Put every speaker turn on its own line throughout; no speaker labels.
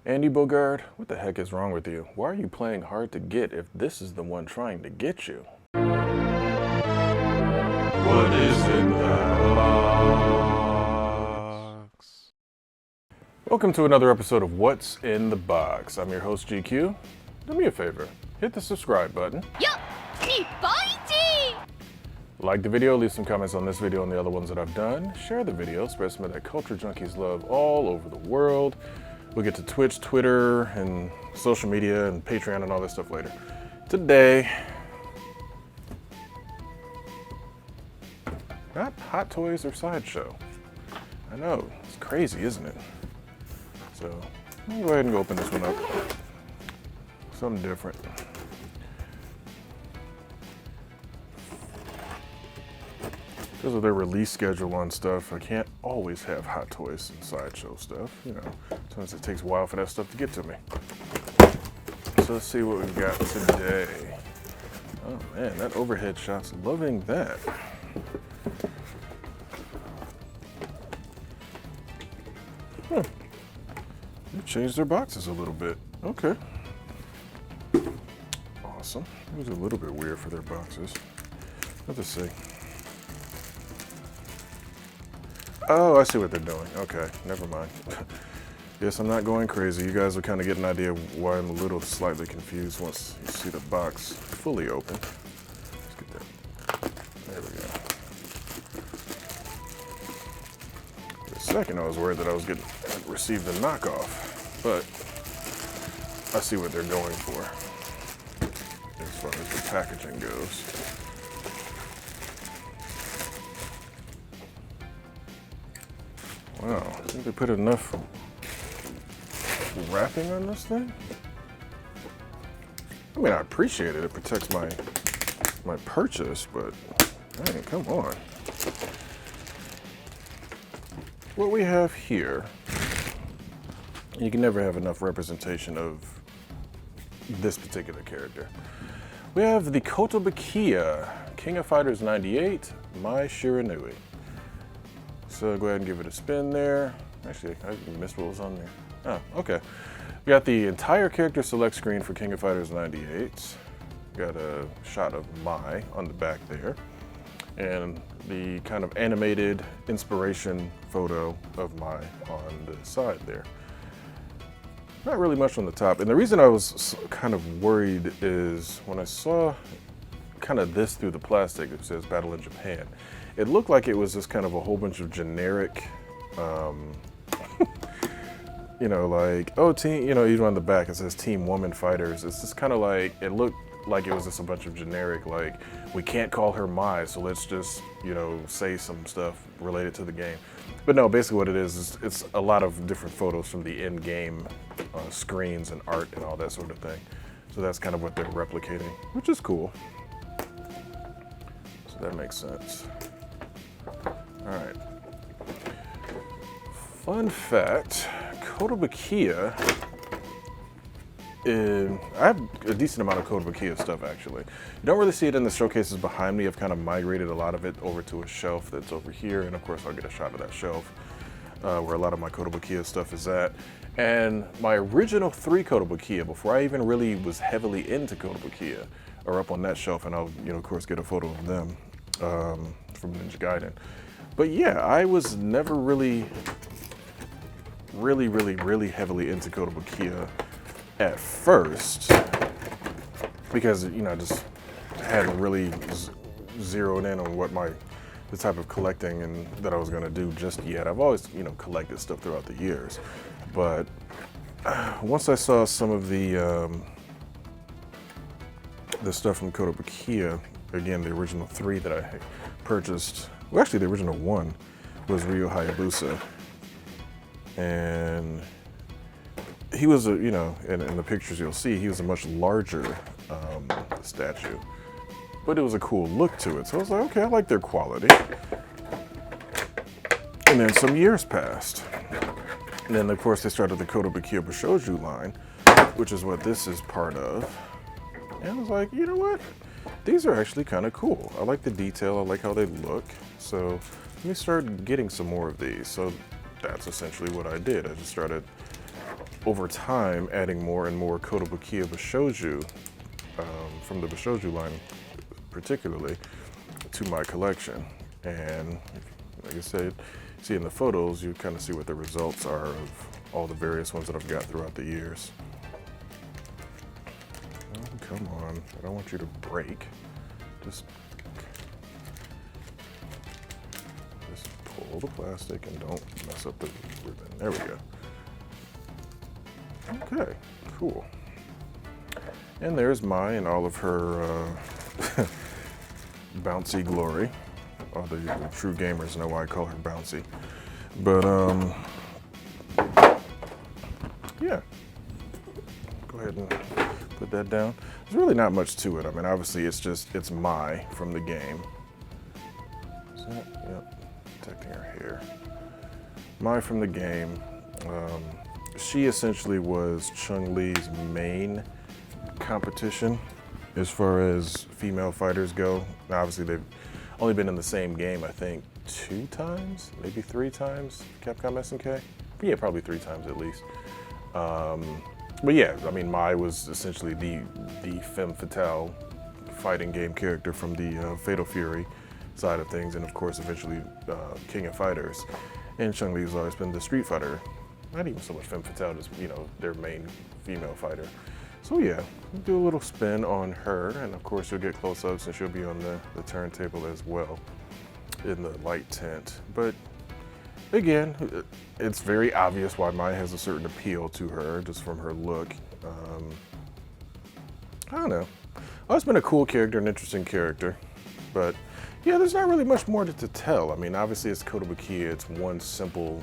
Andy Bogard, what the heck is wrong with you? Why are you playing hard to get if this is the one trying to get you? What is in that box? Welcome to another episode of What's in the Box. I'm your host, GQ. Do me a favor, hit the subscribe button.
Yup, me fighting!
Like the video, leave some comments on this video and the other ones that I've done. Share the video, spread some of that culture junkies love all over the world. We'll get to Twitch, Twitter, and social media, and Patreon, and all that stuff later. Today, not Hot Toys or Sideshow. I know, it's crazy, isn't it? So, let me go ahead and go open this one up. Something different. Because of their release schedule on stuff, I can't always have Hot Toys and Sideshow stuff. You know, sometimes it takes a while for that stuff to get to me. So let's see what we've got today. Oh man, that overhead shot's loving that. They changed their boxes a little bit. Okay. Awesome. It was a little bit weird for their boxes. Let's see. Oh, I see what they're doing. Okay, never mind. Yes, I'm not going crazy. You guys will kind of get an idea of why I'm a little slightly confused once you see the box fully open. Let's get that. There we go. For a second, I was worried that I was getting received a knockoff, but I see what they're going for as far as the packaging goes. Wow, I think they put enough wrapping on this thing. I mean, I appreciate it. It protects my purchase, but dang, come on. What we have here, you can never have enough representation of this particular character. We have the Kotobukiya, King of Fighters 98, Mai Shiranui. So go ahead and give it a spin there. Actually, I missed what was on there. Oh, okay. We got the entire character select screen for King of Fighters 98. Got a shot of Mai on the back there. And the kind of animated inspiration photo of Mai on the side there. Not really much on the top. And the reason I was kind of worried is when I saw kind of this through the plastic, it says Battle in Japan. It looked like it was just kind of a whole bunch of generic, you know, like, oh, team, you know, even on the back it says Team Woman Fighters. It's just kind of like, it looked like it was just a bunch of generic, like, we can't call her Mai, so let's just, you know, say some stuff related to the game. But no, basically what it is it's a lot of different photos from the in-game screens and art and all that sort of thing. So that's kind of what they're replicating, which is cool. So that makes sense. All right. Fun fact, Kotobukiya, I have a decent amount of Kotobukiya stuff actually. You don't really see it in the showcases behind me. I've kind of migrated a lot of it over to a shelf that's over here, and of course I'll get a shot of that shelf where a lot of my Kotobukiya stuff is at. And my original 3 Kotobukiya, before I even really was heavily into Kotobukiya, are up on that shelf, and I'll, you know, of course get a photo of them from Ninja Gaiden. But yeah, I was never really heavily into Kotobukiya at first because, you know, I just hadn't really zeroed in on what the type of collecting and that I was gonna do just yet. I've always, you know, collected stuff throughout the years, but once I saw some of the stuff from Kotobukiya, again, the original 3 that I purchased. Well, actually, the original 1 was Ryu Hayabusa. And he was, you know, in the pictures you'll see, he was a much larger statue. But it was a cool look to it. So I was like, okay, I like their quality. And then some years passed. And then, of course, they started the Kotobukiya Bashoujo line, which is what this is part of. And I was like, you know what? These are actually kind of cool. I like the detail, I like how they look. So let me start getting some more of these. So that's essentially what I did. I just started over time adding more and more Kotobukiya Bishoujo from the Bishoujo line particularly to my collection. And like I said, see in the photos, you kind of see what the results are of all the various ones that I've got throughout the years. Oh, come on, I don't want you to break. Just pull the plastic and don't mess up the ribbon. There we go. Okay, cool. And there's Mai and all of her bouncy glory. All the true gamers know why I call her bouncy. But yeah, go ahead and put that down. There's really not much to it. I mean, obviously it's Mai from the game. Is that? Yep, protecting her hair. Mai from the game. She essentially was Chun-Li's main competition as far as female fighters go. Now, obviously they've only been in the same game, I think, 2 times, maybe 3 times, Capcom SNK. Yeah, probably 3 times at least. But yeah, I mean, Mai was essentially the femme fatale fighting game character from the Fatal Fury side of things, and of course, eventually King of Fighters. And Chun-Li has always been the Street Fighter, not even so much femme fatale, just, you know, their main female fighter. So yeah, do a little spin on her, and of course you'll get close-ups and she'll be on the turntable as well in the light tint. But again, it's very obvious why Mai has a certain appeal to her just from her look. I don't know. It's been a cool character, an interesting character, but yeah, there's not really much more to tell. I mean, obviously it's Kotobukiya, it's one simple,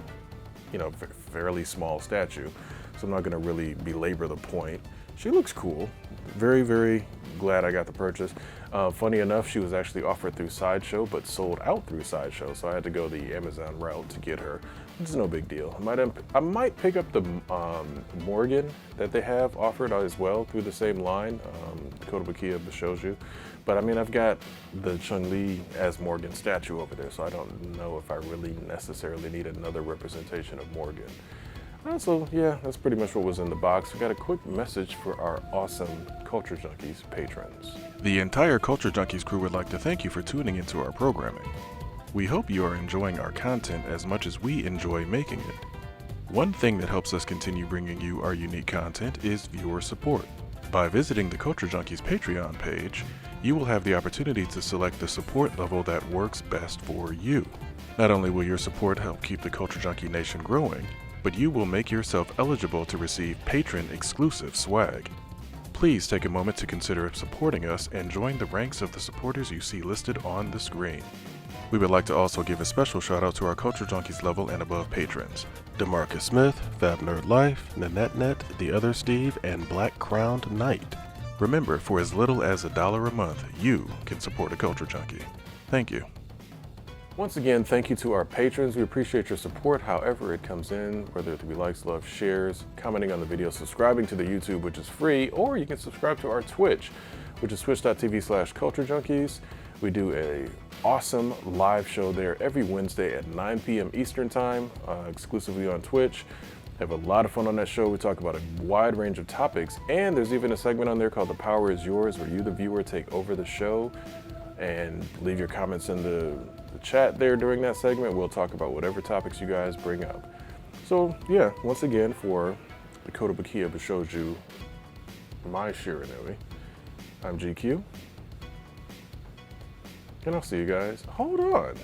you know, fairly small statue, so I'm not gonna really belabor the point. She looks cool. Very, very glad I got the purchase. Funny enough, she was actually offered through Sideshow, but sold out through Sideshow, so I had to go the Amazon route to get her. It's no big deal. I might pick up the Morgan that they have offered as well through the same line, Kotobukiya Bishoujo. But I mean, I've got the Chun-Li as Morgan statue over there, so I don't know if I really necessarily need another representation of Morgan. So yeah, that's pretty much what was in the box. We got a quick message for our awesome Culture Junkies patrons.
The entire Culture Junkies crew would like to thank you for tuning into our programming. We hope you are enjoying our content as much as we enjoy making it. One thing that helps us continue bringing you our unique content is viewer support. By visiting the Culture Junkies Patreon page, you will have the opportunity to select the support level that works best for you. Not only will your support help keep the Culture Junkie Nation growing, but you will make yourself eligible to receive patron-exclusive swag. Please take a moment to consider supporting us and join the ranks of the supporters you see listed on the screen. We would like to also give a special shout out to our Culture Junkies level and above patrons: DeMarcus Smith, Fab Nerd Life, NanetteNet, The Other Steve, and Black Crowned Knight. Remember, for as little as $1 a month, you can support a Culture Junkie. Thank you.
Once again, thank you to our patrons. We appreciate your support however it comes in, whether it be likes, love, shares, commenting on the video, subscribing to the YouTube, which is free, or you can subscribe to our Twitch, which is twitch.tv/culturejunkies. We do a awesome live show there every Wednesday at 9 p.m. Eastern time, exclusively on Twitch. Have a lot of fun on that show. We talk about a wide range of topics, and there's even a segment on there called The Power Is Yours, where you, the viewer, take over the show and leave your comments in the chat there during that segment. We'll talk about whatever topics you guys bring up. So yeah, once again, for the Kotobukiya Bishoujo Mai Shiranui, I'm GQ, and I'll see you guys. Hold on.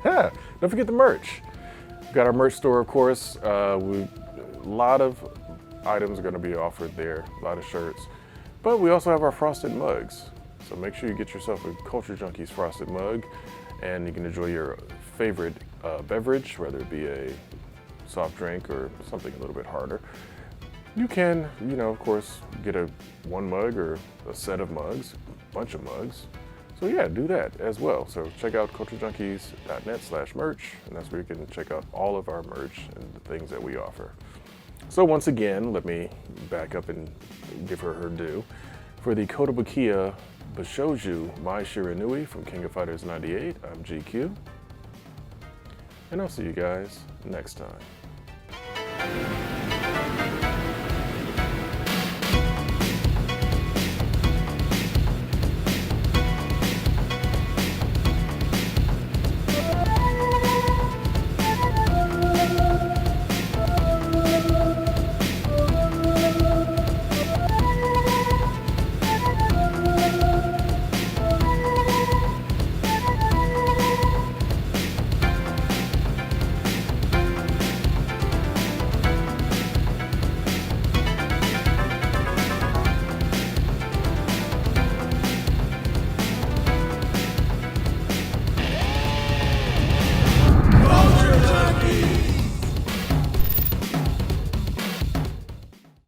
Don't forget the merch. We've got our merch store, of course. A lot of items are going to be offered there, a lot of shirts. But we also have our frosted mugs. So make sure you get yourself a Culture Junkies frosted mug, and you can enjoy your favorite beverage, whether it be a soft drink or something a little bit harder. You can, you know, of course, get one mug or a set of mugs, a bunch of mugs. So yeah, do that as well. So check out culturejunkies.net/merch, and that's where you can check out all of our merch and the things that we offer. So once again, let me back up and give her due. For the Kotobukiya Bishoujo Mai Shiranui from King of Fighters 98, I'm GQ, and I'll see you guys next time.